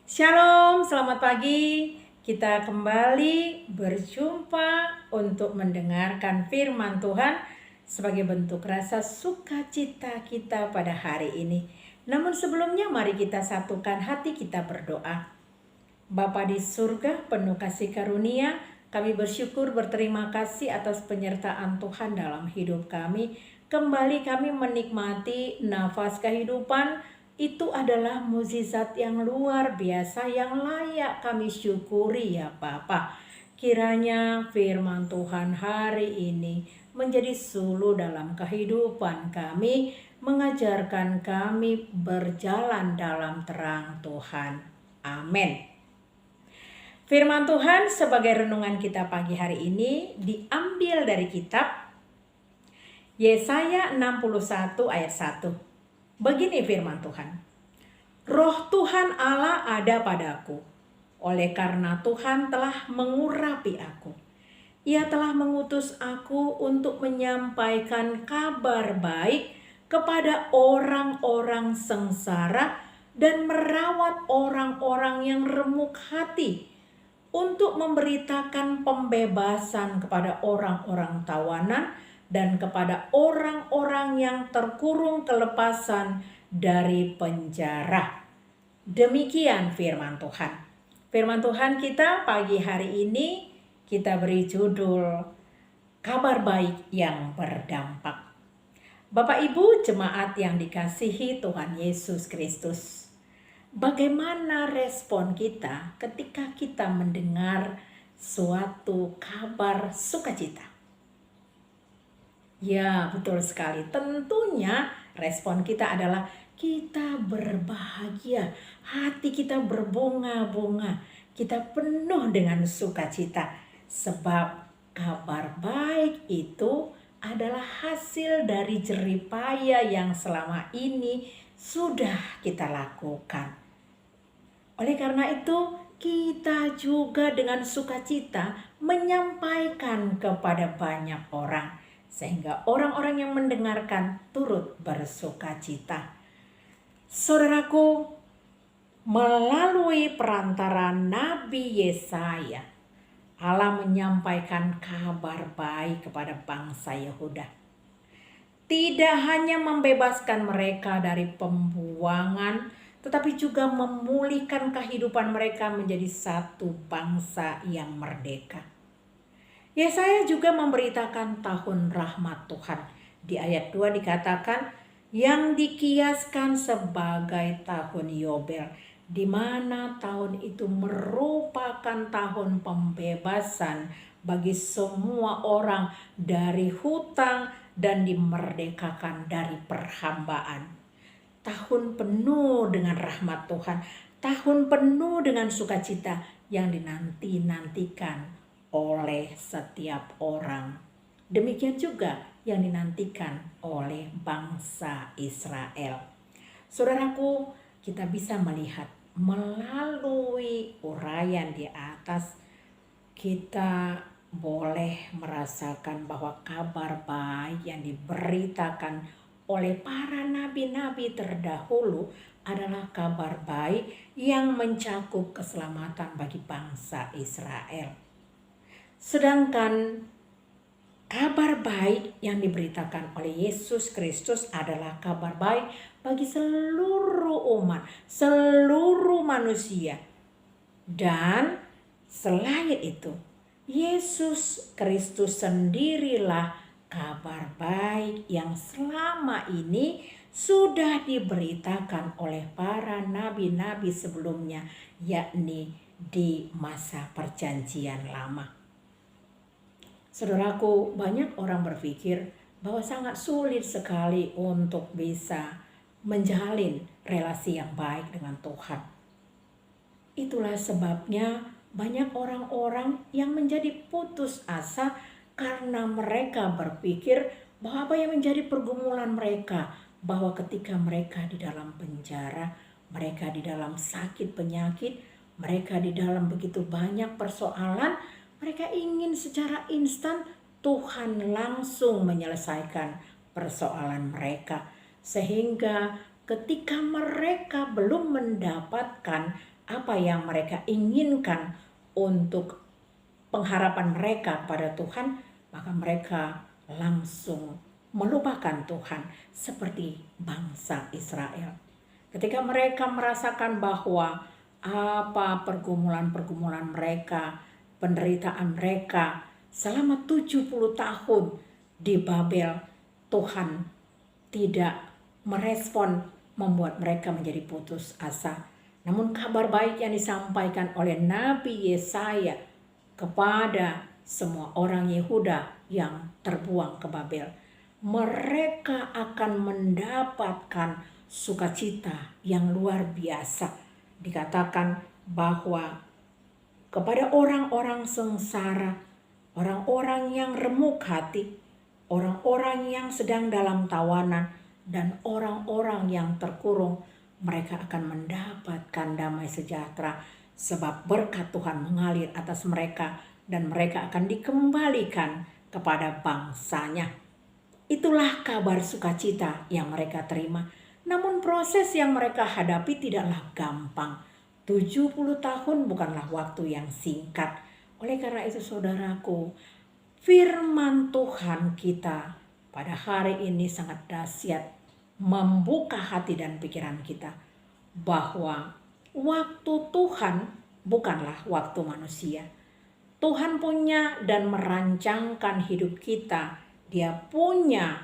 Shalom, selamat pagi. Kita kembali berjumpa untuk mendengarkan firman Tuhan sebagai bentuk rasa sukacita kita pada hari ini. Namun sebelumnya mari kita satukan hati kita berdoa. Bapa di surga penuh kasih karunia, kami bersyukur berterima kasih atas penyertaan Tuhan dalam hidup kami. Kembali kami menikmati nafas kehidupan, itu adalah mukjizat yang luar biasa yang layak kami syukuri ya Bapa. Kiranya firman Tuhan hari ini menjadi suluh dalam kehidupan kami, mengajarkan kami berjalan dalam terang Tuhan. Amin. Firman Tuhan sebagai renungan kita pagi hari ini diambil dari kitab Yesaya 61 ayat 1. Begini firman Tuhan. Roh Tuhan Allah ada padaku, oleh karena Tuhan telah mengurapi aku. Ia telah mengutus aku untuk menyampaikan kabar baik kepada orang-orang sengsara dan merawat orang-orang yang remuk hati, untuk memberitakan pembebasan kepada orang-orang tawanan dan kepada orang-orang yang terkurung kelepasan dari penjara. Demikian firman Tuhan. Firman Tuhan kita pagi hari ini kita beri judul Kabar Baik yang Berdampak. Bapak Ibu jemaat yang dikasihi Tuhan Yesus Kristus, bagaimana respon kita ketika kita mendengar suatu kabar sukacita? Ya, betul sekali. Tentunya respon kita adalah kita berbahagia, hati kita berbunga-bunga, kita penuh dengan sukacita. Sebab kabar baik itu adalah hasil dari jerih payah yang selama ini sudah kita lakukan. Oleh karena itu, kita juga dengan sukacita menyampaikan kepada banyak orang, sehingga orang-orang yang mendengarkan turut bersukacita. Saudaraku, melalui perantara Nabi Yesaya, Allah menyampaikan kabar baik kepada bangsa Yehuda. Tidak hanya membebaskan mereka dari pembuangan, tetapi juga memulihkan kehidupan mereka menjadi satu bangsa yang merdeka. Yesaya juga memberitakan tahun rahmat Tuhan. Di ayat 2 dikatakan, yang dikiaskan sebagai tahun Yobel, di mana tahun itu merupakan tahun pembebasan bagi semua orang dari hutang dan dimerdekakan dari perhambaan. Tahun penuh dengan rahmat Tuhan, tahun penuh dengan sukacita yang dinanti-nantikan oleh setiap orang. Demikian juga yang dinantikan oleh bangsa Israel. Saudaraku, kita bisa melihat melalui uraian di atas, kita boleh merasakan bahwa kabar baik yang diberitakan oleh para nabi-nabi terdahulu adalah kabar baik yang mencakup keselamatan bagi bangsa Israel. Sedangkan kabar baik yang diberitakan oleh Yesus Kristus adalah kabar baik bagi seluruh umat, seluruh manusia. Dan selain itu, Yesus Kristus sendirilah kabar baik yang selama ini sudah diberitakan oleh para nabi-nabi sebelumnya, yakni di masa perjanjian lama. Saudaraku, banyak orang berpikir bahwa sangat sulit sekali untuk bisa menjalin relasi yang baik dengan Tuhan. Itulah sebabnya banyak orang-orang yang menjadi putus asa karena mereka berpikir bahwa apa yang menjadi pergumulan mereka, bahwa ketika mereka di dalam penjara, mereka di dalam sakit penyakit, mereka di dalam begitu banyak persoalan, mereka ingin secara instan Tuhan langsung menyelesaikan persoalan mereka. Sehingga ketika mereka belum mendapatkan apa yang mereka inginkan untuk pengharapan mereka pada Tuhan, maka mereka langsung melupakan Tuhan seperti bangsa Israel. Ketika mereka merasakan bahwa apa pergumulan-pergumulan mereka, penderitaan mereka selama 70 tahun di Babel, Tuhan tidak merespon, membuat mereka menjadi putus asa. Namun kabar baik yang disampaikan oleh Nabi Yesaya kepada semua orang Yehuda yang terbuang ke Babel, mereka akan mendapatkan sukacita yang luar biasa. Dikatakan bahwa kepada orang-orang sengsara, orang-orang yang remuk hati, orang-orang yang sedang dalam tawanan, dan orang-orang yang terkurung, mereka akan mendapatkan damai sejahtera, sebab berkat Tuhan mengalir atas mereka dan mereka akan dikembalikan kepada bangsanya. Itulah kabar sukacita yang mereka terima. Namun proses yang mereka hadapi tidaklah gampang. 70 tahun bukanlah waktu yang singkat. Oleh karena itu saudaraku, firman Tuhan kita pada hari ini sangat dahsyat, membuka hati dan pikiran kita bahwa waktu Tuhan bukanlah waktu manusia. Tuhan punya dan merancangkan hidup kita. Dia punya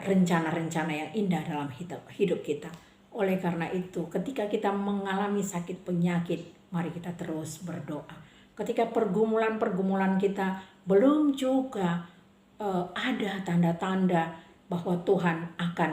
rencana-rencana yang indah dalam hidup kita. Oleh karena itu, ketika kita mengalami sakit penyakit, mari kita terus berdoa. Ketika pergumulan-pergumulan kita belum juga ada tanda-tanda bahwa Tuhan akan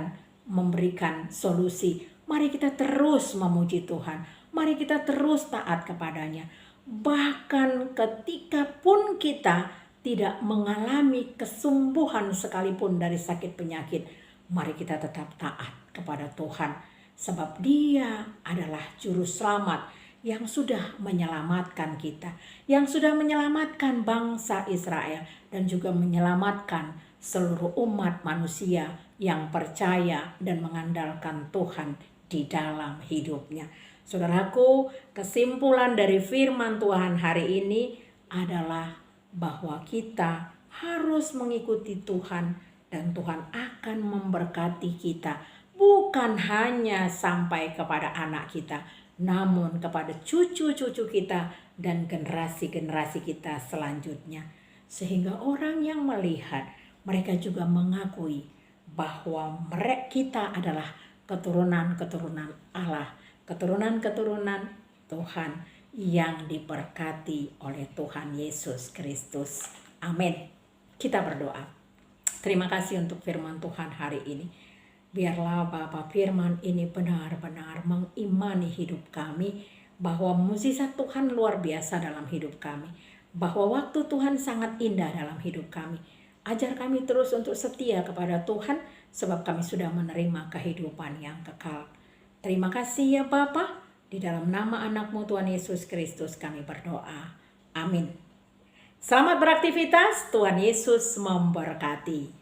memberikan solusi, mari kita terus memuji Tuhan. Mari kita terus taat kepadanya. Bahkan ketika pun kita tidak mengalami kesembuhan sekalipun dari sakit penyakit, mari kita tetap taat kepada Tuhan. Sebab Dia adalah juru selamat yang sudah menyelamatkan kita, yang sudah menyelamatkan bangsa Israel, dan juga menyelamatkan seluruh umat manusia yang percaya dan mengandalkan Tuhan di dalam hidupnya. Saudaraku, kesimpulan dari firman Tuhan hari ini adalah bahwa kita harus mengikuti Tuhan dan Tuhan akan memberkati kita, bukan hanya sampai kepada anak kita, namun kepada cucu-cucu kita dan generasi-generasi kita selanjutnya. Sehingga orang yang melihat, mereka juga mengakui bahwa kita adalah keturunan-keturunan Allah, keturunan-keturunan Tuhan yang diberkati oleh Tuhan Yesus Kristus. Amin. Kita berdoa. Terima kasih untuk firman Tuhan hari ini. Biarlah Bapa firman ini benar-benar mengimani hidup kami bahwa mukjizat Tuhan luar biasa dalam hidup kami. Bahwa waktu Tuhan sangat indah dalam hidup kami. Ajar kami terus untuk setia kepada Tuhan sebab kami sudah menerima kehidupan yang kekal. Terima kasih ya Bapa. Di dalam nama anak-Mu Tuhan Yesus Kristus kami berdoa. Amin. Selamat beraktivitas, Tuhan Yesus memberkati.